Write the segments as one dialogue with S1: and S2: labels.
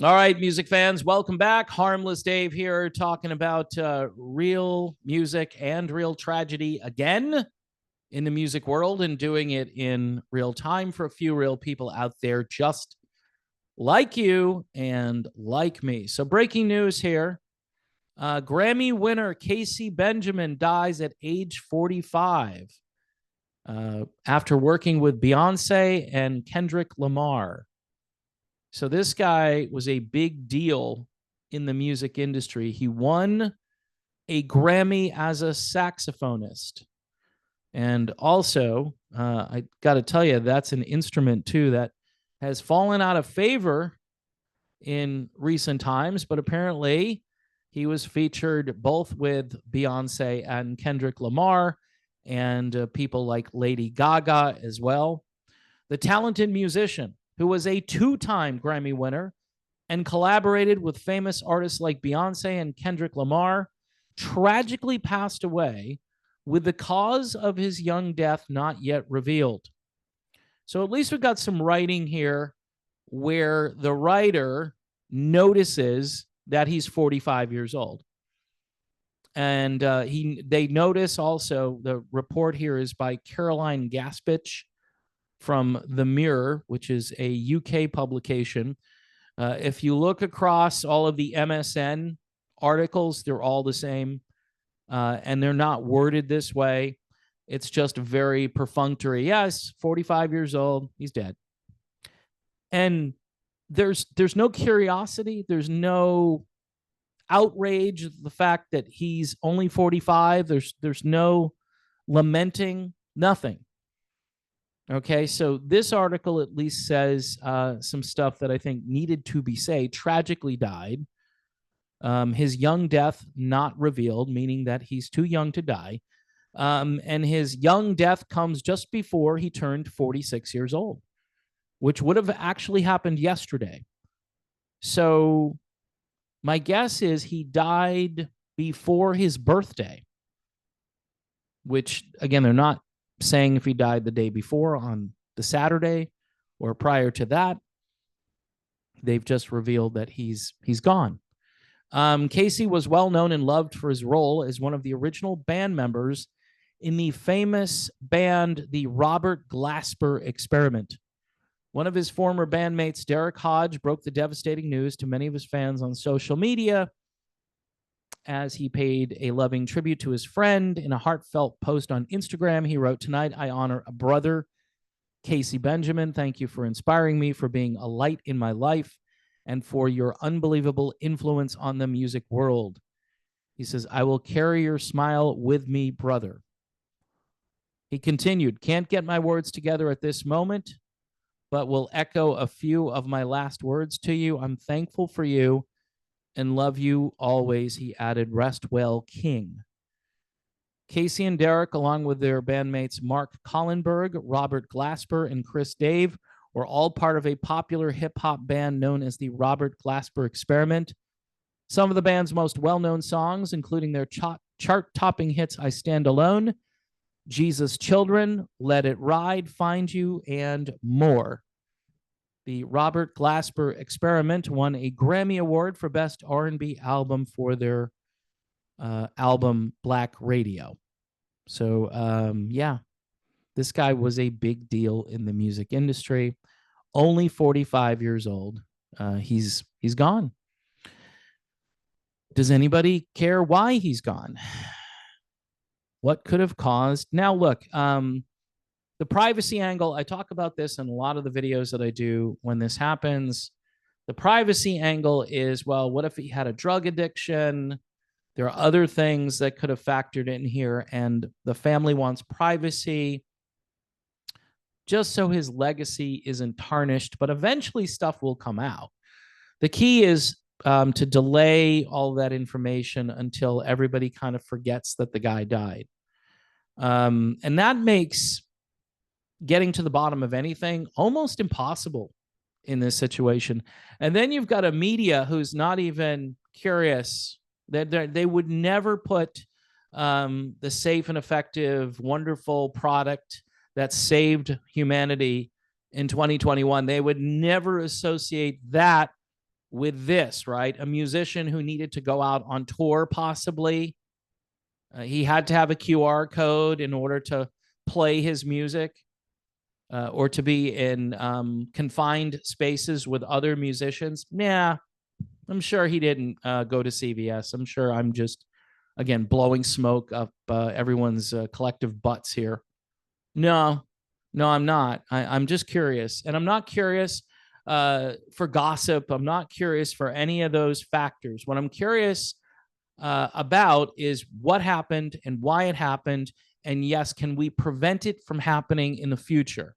S1: All right, music fans, welcome back. Harmless Dave here talking about real music and real tragedy again in the music world and doing it in real time for a few real people out there just like you and like me. So, breaking news here. Grammy winner Casey Benjamin dies at age 45 after working with Beyonce and Kendrick Lamar. So this guy was a big deal in the music industry. He won a Grammy as a saxophonist. And also, I got to tell you, that's an instrument too that has fallen out of favor in recent times, but apparently he was featured both with Beyonce and Kendrick Lamar and people like Lady Gaga as well. The talented musician who was a two-time Grammy winner and collaborated with famous artists like Beyonce and Kendrick Lamar, tragically passed away with the cause of his young death not yet revealed. So at least we got some writing here where the writer notices that he's 45 years old. And they notice also, the report here is by Caroline Gaspich from The Mirror, which is a UK publication. If you look across all of the MSN articles, they're all the same, and they're not worded this way. It's just very perfunctory. Yes, 45 years old, he's dead. And there's no curiosity, there's no outrage the fact that he's only 45. There's no lamenting, nothing. Okay, so this article at least says some stuff that I think needed to be said. Tragically died. His young death not revealed, meaning that he's too young to die. And his young death comes just before he turned 46 years old, which would have actually happened yesterday. So my guess is he died before his birthday, which, again, they're not saying if he died the day before on the Saturday or prior to that. They've just revealed that he's gone. Casey was well known and loved for his role as one of the original band members in the famous band, the Robert Glasper Experiment. One of his former bandmates, Derek Hodge, broke the devastating news to many of his fans on social media as he paid a loving tribute to his friend. In a heartfelt post on Instagram, he wrote, "Tonight I honor a brother, Casey Benjamin. Thank you for inspiring me, for being a light in my life, and for your unbelievable influence on the music world." He says, "I will carry your smile with me, brother." He continued, "Can't get my words together at this moment, but will echo a few of my last words to you. I'm thankful for you and love you always." He added, "Rest well, King." Casey and Derek, along with their bandmates Mark Collenberg, Robert Glasper, and Chris Dave, were all part of a popular hip-hop band known as the Robert Glasper Experiment. Some of the band's most well-known songs, including their chart-topping hits I Stand Alone, Jesus Children, Let It Ride, Find You, and more. The Robert Glasper Experiment won a Grammy Award for Best R&B Album for their album Black Radio. So, yeah, this guy was a big deal in the music industry. Only 45 years old. He's gone. Does anybody care why he's gone? What could have caused? Now, look, the privacy angle, I talk about this in a lot of the videos that I do when this happens. The privacy angle is, well, what if he had a drug addiction? There are other things that could have factored in here, and the family wants privacy just so his legacy isn't tarnished, but eventually stuff will come out. The key is to delay all that information until everybody kind of forgets that the guy died. And that makes getting to the bottom of anything almost impossible in this situation. And then you've got a media who's not even curious. They would never put the safe and effective, wonderful product that saved humanity in 2021. They would never associate that with this, right? A musician who needed to go out on tour, possibly. He had to have a QR code in order to play his music, or to be in confined spaces with other musicians. Yeah, I'm sure he didn't go to CVS. I'm sure I'm just, again, blowing smoke up everyone's collective butts here. No, no, I'm not. I'm just curious. And I'm not curious for gossip. I'm not curious for any of those factors. What I'm curious about is what happened and why it happened. And yes, can we prevent it from happening in the future?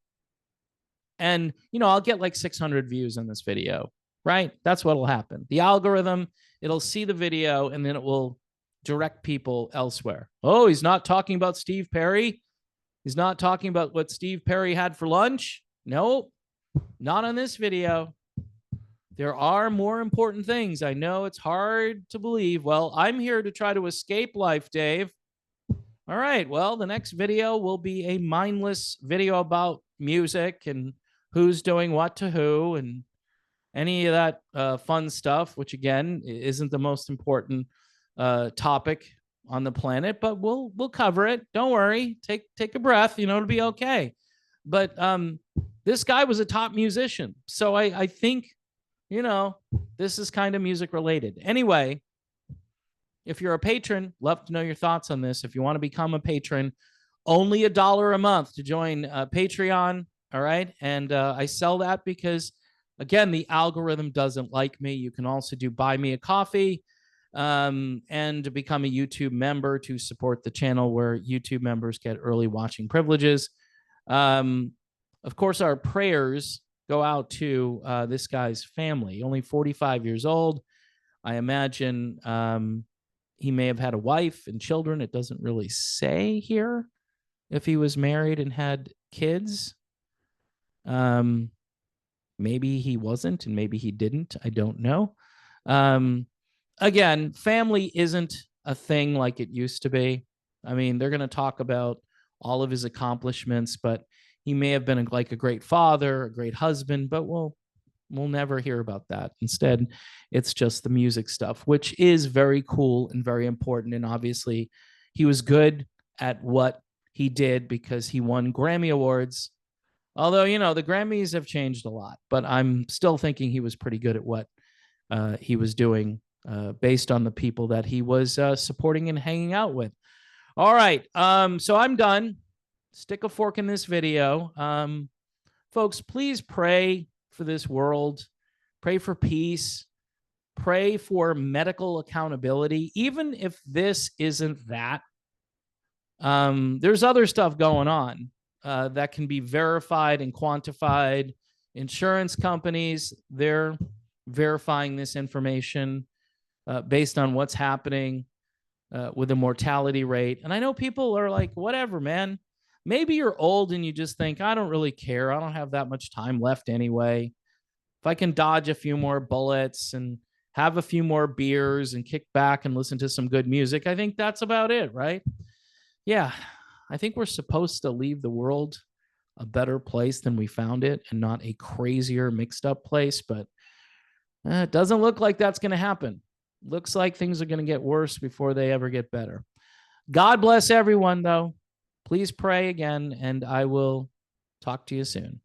S1: And, I'll get like 600 views on this video, right? That's what'll happen. The algorithm, it'll see the video and then it will direct people elsewhere. Oh, he's not talking about Steve Perry. He's not talking about what Steve Perry had for lunch. No, not on this video. There are more important things. I know it's hard to believe. Well, I'm here to try to escape life, Dave. All right. Well, the next video will be a mindless video about music and who's doing what to who and any of that fun stuff, which again isn't the most important topic on the planet, but we'll cover it. Don't worry. Take a breath. It'll be okay. But this guy was a top musician, so I think this is kind of music related. Anyway, if you're a patron, love to know your thoughts on this. If you want to become a patron, only $1 a month to join Patreon. All right. And I sell that because, again, the algorithm doesn't like me. You can also do buy me a coffee and become a YouTube member to support the channel, where YouTube members get early watching privileges. Of course, our prayers go out to this guy's family. Only 45 years old. I imagine he may have had a wife and children. It doesn't really say here if he was married and had kids. Maybe he wasn't, and maybe he didn't. I don't know. Again, family isn't a thing like it used to be. I mean, they're going to talk about all of his accomplishments, but he may have been like a great father, a great husband, but we'll never hear about that. Instead, it's just the music stuff, which is very cool and very important. And obviously, he was good at what he did because he won Grammy Awards. Although, the Grammys have changed a lot, but I'm still thinking he was pretty good at what he was doing based on the people that he was supporting and hanging out with. All right. So I'm done. Stick a fork in this video. Folks, please pray for this world. Pray for peace. Pray for medical accountability. Even if this isn't that, there's other stuff going on that can be verified and quantified. Insurance companies, they're verifying this information based on what's happening with the mortality rate. And I know people are like, whatever, man. Maybe you're old and you just think, I don't really care. I don't have that much time left anyway. If I can dodge a few more bullets and have a few more beers and kick back and listen to some good music, I think that's about it, right? Yeah, I think we're supposed to leave the world a better place than we found it and not a crazier, mixed up place. But it doesn't look like that's going to happen. Looks like things are going to get worse before they ever get better. God bless everyone, though. Please pray again, and I will talk to you soon.